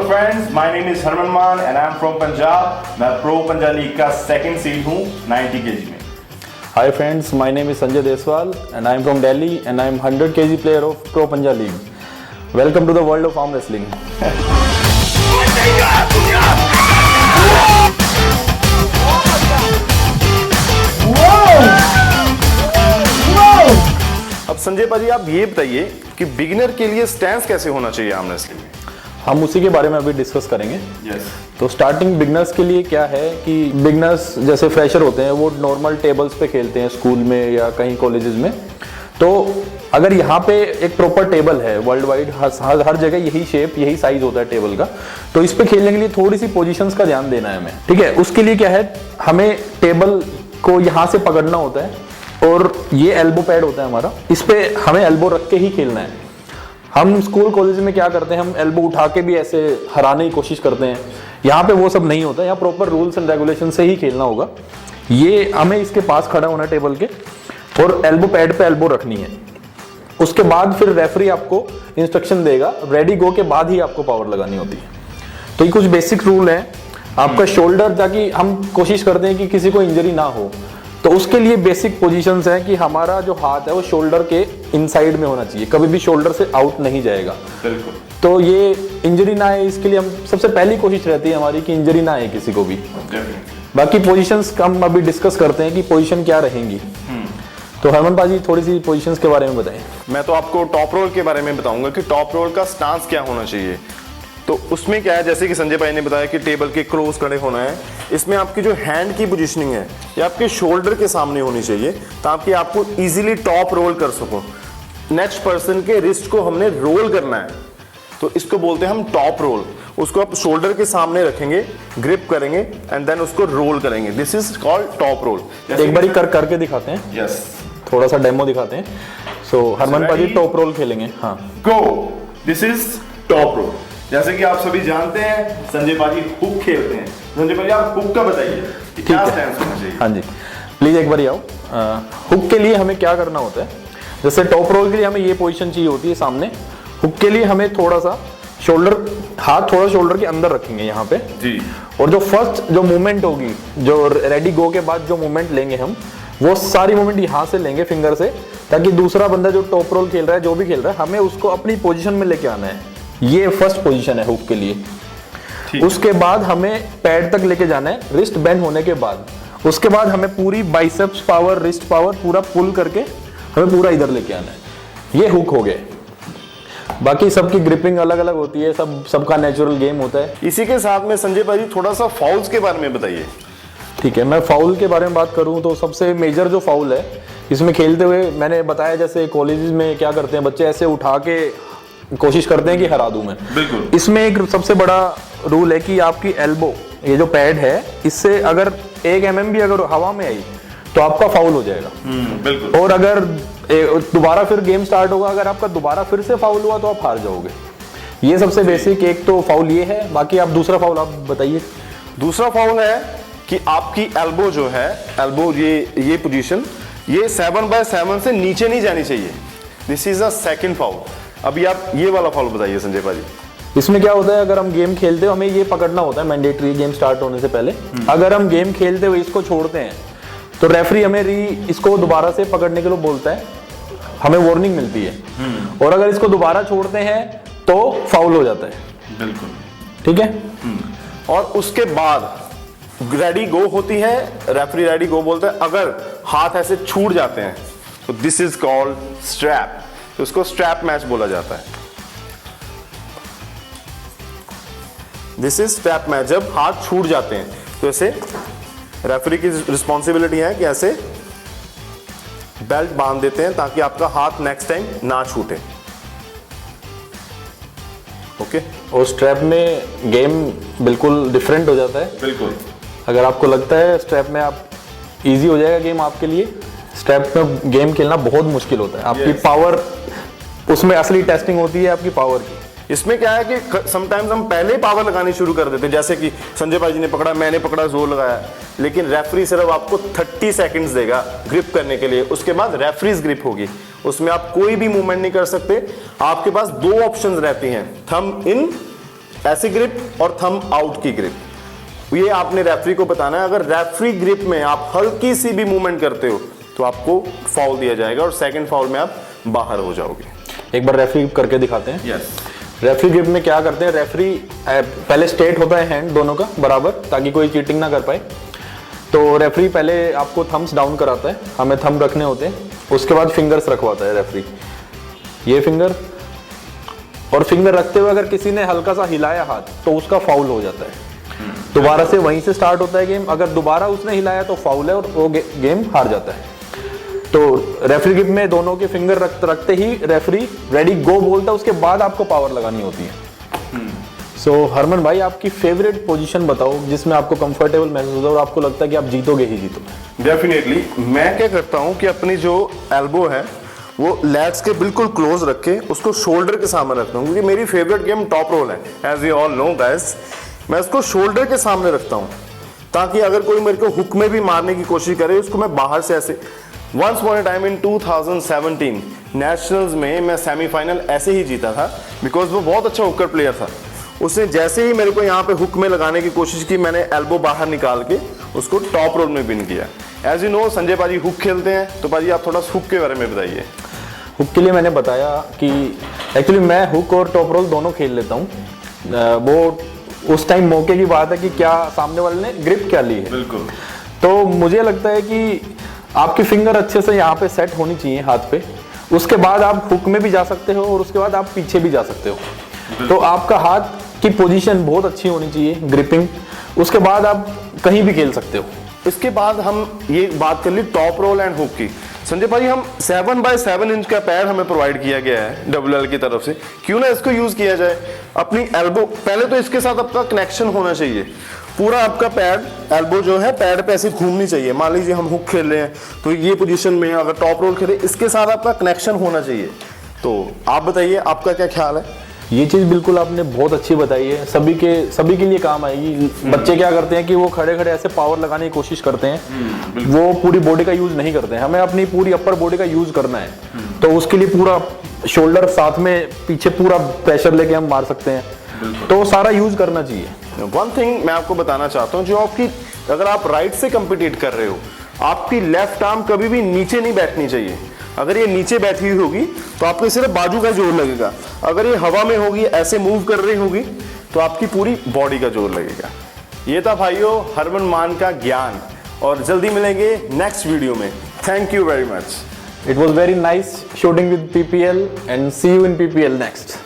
Friends, my name is Harman Maan and I am from Punjab. मैं pro Punjab league का second seed हूँ 90 KG में। Hi friends, my name is Sanjay Deswal and I am from Delhi and I am 100 kg player of Pro Punjab League. Welcome to the world of arm wrestling. अब संजय पाजी आप ये बताइए कि beginner के लिए स्टैंस कैसे होना चाहिए आर्म रेसलिंग में? हम उसी के बारे में अभी डिस्कस करेंगे। यस। तो स्टार्टिंग बिगनर्स के लिए क्या है कि बिगनर्स जैसे फ्रेशर होते हैं वो नॉर्मल टेबल्स पे खेलते हैं स्कूल में या कहीं कॉलेजेस में। तो अगर यहाँ पे एक प्रॉपर टेबल है वर्ल्ड वाइड, हर जगह यही शेप यही साइज होता है टेबल का, तो इस पे खेलने के लिए थोड़ी सी पोजीशंस का ध्यान देना है हमें। ठीक है, उसके लिए क्या है, हमें टेबल को यहाँ से पकड़ना होता है और ये एल्बो पैड होता है हमारा, इस पे हमें एल्बो रख के ही खेलना है। हम स्कूल कॉलेज में क्या करते हैं, हम एल्बो उठा के भी ऐसे हराने की कोशिश करते हैं। यहाँ पे वो सब नहीं होता, यहाँ प्रॉपर रूल्स एंड रेगुलेशन से ही खेलना होगा। ये हमें इसके पास खड़ा होना टेबल के और एल्बो पैड पे एल्बो रखनी है। उसके बाद फिर रेफरी आपको इंस्ट्रक्शन देगा, रेडी गो के बाद ही आपको पावर लगानी होती है। तो ये कुछ बेसिक रूल है। आपका शोल्डर, ताकि हम कोशिश करते हैं कि किसी को इंजरी ना हो, तो उसके लिए बेसिक पोजीशंस है कि हमारा जो हाथ है वो शोल्डर के इनसाइड में होना चाहिए, कभी भी शोल्डर से आउट नहीं जाएगा। बिल्कुल। तो ये इंजरी ना आए, इसके लिए हम सबसे पहली कोशिश रहती है हमारी कि इंजरी ना आए किसी को भी। बाकी पोजीशंस हम अभी डिस्कस करते हैं कि पोजीशन क्या रहेंगी। तो हरमन पाजी थोड़ी सी पोजीशंस के बारे में बताएं। मैं तो आपको टॉप रोल के बारे में बताऊंगा कि टॉप रोल का स्टांस क्या होना चाहिए। तो उसमें क्या है, जैसे कि संजय भाई ने बताया कि टेबल के क्लोज खड़े होना है। इसमें आपकी जो हैंड की पोजीशनिंग है ये आपके शोल्डर के सामने होनी चाहिए ताकि आपको इजीली टॉप रोल कर सको। नेक्स्ट पर्सन के रिस्ट को हमने रोल करना है, तो इसको बोलते हैं हम टॉप रोल। उसको आप शोल्डर के सामने रखेंगे, ग्रिप करेंगे एंड देन उसको रोल करेंगे। This is called top roll. एक बार करके दिखाते हैं। यस, थोड़ा सा डेमो दिखाते हैं। सो हरमन पाजी टॉप रोल खेलेंगे। हाँ, go. This is top roll. जैसे कि आप सभी जानते हैं संजय पाजी हुक खेलते हैं। संजय पाजी आप हुक का बताइए कि क्या स्टैंस होना चाहिए। हाँ जी, प्लीज एक बार आओ। हुक के लिए हमें क्या करना होता है, जैसे टॉप रोल के लिए हमें ये पोजीशन चाहिए होती है सामने। हुक के लिए हमें थोड़ा सा हाथ थोड़ा शोल्डर के अंदर रखेंगे यहाँ पे जी। और जो फर्स्ट जो मूवमेंट होगी, जो रेडी गो के बाद जो मूवमेंट लेंगे हम, वो सारी मूवमेंट यहाँ से लेंगे फिंगर से, ताकि दूसरा बंदा जो टॉप रोल खेल रहा है, जो भी खेल रहा है, हमें उसको अपनी पोजीशन में लेके आना है। ये फर्स्ट पोजीशन है हुक के लिए। उसके बाद हमें पैड तक लेके जाना है रिस्ट बेंड होने के बाद। उसके बाद हमें पूरी बाइसेप्स पावर, रिस्ट पावर पूरा पुल करके हमें पूरा इधर लेके आना है। ये हुक हो गए। बाकी सबकी ग्रिपिंग अलग अलग होती है, सबका नेचुरल गेम होता है। इसी के साथ में संजय भाई थोड़ा सा फाउल्स के बारे में बताइए। ठीक है, मैं फाउल के बारे में बात करूं तो सबसे मेजर जो फाउल है इसमें खेलते हुए, मैंने बताया जैसे कॉलेजेस में क्या करते हैं बच्चे, ऐसे उठा के कोशिश करते हैं कि हरा दूं मैं। बिल्कुल। इसमें एक सबसे बड़ा रूल है कि आपकी एल्बो, ये जो पैड है, इससे अगर 1 mm भी अगर हवा में आई तो आपका फाउल हो जाएगा। बिल्कुल। और अगर दोबारा फिर गेम स्टार्ट होगा, अगर आपका दोबारा फिर से फाउल हुआ तो आप हार जाओगे। ये सबसे बेसिक एक तो फाउल ये है। बाकी आप दूसरा फाउल आप बताइए। दूसरा फाउल है कि आपकी एल्बो जो है, एल्बो ये पोजीशन, ये 7/7 से नीचे नहीं जानी चाहिए। This is a second foul. अभी आप ये वाला फाउल बताइए संजय भाजी। इसमें क्या होता है, अगर हम गेम खेलते हुए हमें ये पकड़ना होता है मैंडेटरी, गेम स्टार्ट होने से पहले। अगर हम गेम खेलते हुए इसको छोड़ते हैं तो रेफरी हमें इसको दोबारा से पकड़ने के लिए बोलता है, हमें वार्निंग मिलती है। और अगर इसको दोबारा छोड़ते हैं तो फाउल हो जाता है। बिल्कुल। ठीक है। और उसके बाद रेडी गो होती है, रेफरी रेडी गो बोलता है। अगर हाथ ऐसे छूट जाते हैं तो दिस इज कॉल्ड स्ट्रैप। तो उसको स्ट्रैप मैच बोला जाता है। This is strap match. जब हाथ छूट जाते हैं तो ऐसे रेफरी की रिस्पॉन्सिबिलिटी है कि ऐसे बेल्ट बांध देते हैं ताकि आपका हाथ नेक्स्ट टाइम ना छूटे। ओके। और स्ट्रैप में गेम बिल्कुल डिफरेंट हो जाता है। बिल्कुल। अगर आपको लगता है स्ट्रैप में आप इजी हो जाएगा गेम आपके लिए, स्ट्रैप में गेम खेलना बहुत मुश्किल होता है। आपकी पावर, उसमें असली टेस्टिंग होती है आपकी पावर की। इसमें क्या है कि समटाइम्स हम पहले पावर लगानी शुरू कर देते हैं, जैसे कि संजय भाई जी ने पकड़ा, मैंने पकड़ा, जोर लगाया, लेकिन रेफरी सिर्फ आपको 30 सेकंड्स देगा ग्रिप करने के लिए। उसके बाद रेफरीज ग्रिप होगी, उसमें आप कोई भी मूवमेंट नहीं कर सकते। आपके पास 2 ऑप्शंस रहती हैं, थंब इन, ऐसी ग्रिप और थंब आउट की ग्रिप, ये आपने रेफरी को बताना है। अगर रेफरी ग्रिप में आप हल्की सी भी मूवमेंट करते हो तो आपको फाउल दिया जाएगा और सेकंड फाउल में आप बाहर हो जाओगे। एक बार रेफरी करके दिखाते हैं। यस। रेफरी ग्रिप में क्या करते हैं, रेफरी पहले स्ट्रेट होता है हैंड दोनों का बराबर, ताकि कोई चीटिंग ना कर पाए। तो रेफरी पहले आपको थम्स डाउन कराता है, हमें थंब रखने होते हैं, उसके बाद फिंगर्स रखवाता है रेफरी, ये फिंगर, और फिंगर रखते हुए अगर किसी ने हल्का सा हिलाया हाथ तो उसका फाउल हो जाता है। दोबारा से वहीं से स्टार्ट होता है गेम, अगर दोबारा उसने हिलाया तो फाउल है और वो गेम हार जाता है। तो रेफरी ग्रिप में दोनों के फिंगर रखते ही रेफरी रेडी गो बोलता है, उसके बाद आपको पावर लगानी होती है। सो हरमन भाई, आपकी फेवरेट पोजीशन बताओ जिसमें आपको कंफर्टेबल महसूस होता है और आपको लगता है कि आप जीतोगे ही जीतोगे। डेफिनेटली मैं क्या करता हूँ कि अपनी जो एल्बो है वो लेग्स के बिल्कुल क्लोज रख के उसको शोल्डर के सामने रखता हूँ, क्योंकि मेरी फेवरेट गेम टॉप रोल है, as you all know guys. मैं उसको शोल्डर के सामने रखता हूँ ताकि अगर कोई मेरे को हुक में भी मारने की कोशिश करे उसको मैं बाहर से ऐसे। Once upon a time in 2017 nationals में मैं सेमीफाइनल ऐसे ही जीता था, बिकॉज वो बहुत अच्छा हुकर प्लेयर था। उसने जैसे ही मेरे को यहाँ पे हुक में लगाने की कोशिश की, मैंने एल्बो बाहर निकाल के उसको टॉप रोल में विन किया। एज यू नो संजय पाजी हुक खेलते हैं, तो पाजी आप थोड़ा हुक के बारे में बताइए। हुक के लिए मैंने बताया कि एक्चुअली मैं हुक और टॉप रोल दोनों खेल लेता हूँ। वो उस टाइम मौके की बात है कि क्या सामने वाले ने ग्रिप क्या ली है। बिल्कुल। तो मुझे लगता है कि आपकी फिंगर अच्छे से यहाँ पे सेट होनी चाहिए हाथ पे, उसके बाद आप हुक में भी जा सकते हो और उसके बाद आप पीछे भी जा सकते हो। तो आपका हाथ की पोजीशन बहुत अच्छी होनी चाहिए, ग्रिपिंग, उसके बाद आप कहीं भी खेल सकते हो। इसके बाद हम ये बात कर ली टॉप रोल एंड हुक की। संजय भाई, हम 7x7 इंच का पैड हमें प्रोवाइड किया गया है WL की तरफ से, क्यों ना इसको यूज किया जाए अपनी एल्बो। पहले तो इसके साथ आपका कनेक्शन होना चाहिए, पूरा आपका पैड एल्बो जो है पैड पे ऐसे घूमनी चाहिए। मान लीजिए हम हुक खेल रहे हैं तो ये पोजीशन में, अगर टॉप रोल खेले इसके साथ आपका कनेक्शन होना चाहिए। तो आप बताइए आपका क्या ख्याल है? ये चीज बिल्कुल आपने बहुत अच्छी बताई है, सभी के लिए काम आएगी। बच्चे क्या करते हैं कि वो खड़े खड़े ऐसे पावर लगाने की कोशिश करते हैं, वो पूरी बॉडी का यूज नहीं करते हैं। हमें अपनी पूरी अपर बॉडी का यूज करना है, तो उसके लिए पूरा शोल्डर साथ में पीछे पूरा प्रेशर लेके हम मार सकते हैं, तो सारा यूज करना चाहिए। वन थिंग मैं आपको बताना चाहता हूँ, जो आपकी अगर आप राइट से कंपीट कर रहे हो, आपकी लेफ्ट आर्म कभी भी नीचे नहीं बैठनी चाहिए। अगर ये नीचे बैठी हुई होगी तो आपको सिर्फ बाजू का जोर लगेगा, अगर ये हवा में होगी ऐसे मूव कर रही होगी तो आपकी पूरी बॉडी का जोर लगेगा। ये था भाइयों हरमन मान का ज्ञान, और जल्दी मिलेंगे नेक्स्ट वीडियो में। Thank you very much. It was very nice shooting with PPL and see you in PPL next.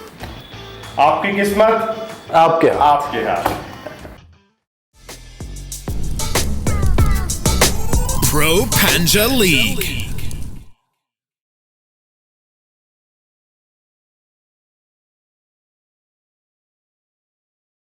आपकी किस्मत आपके हाथ। Pro Panja League.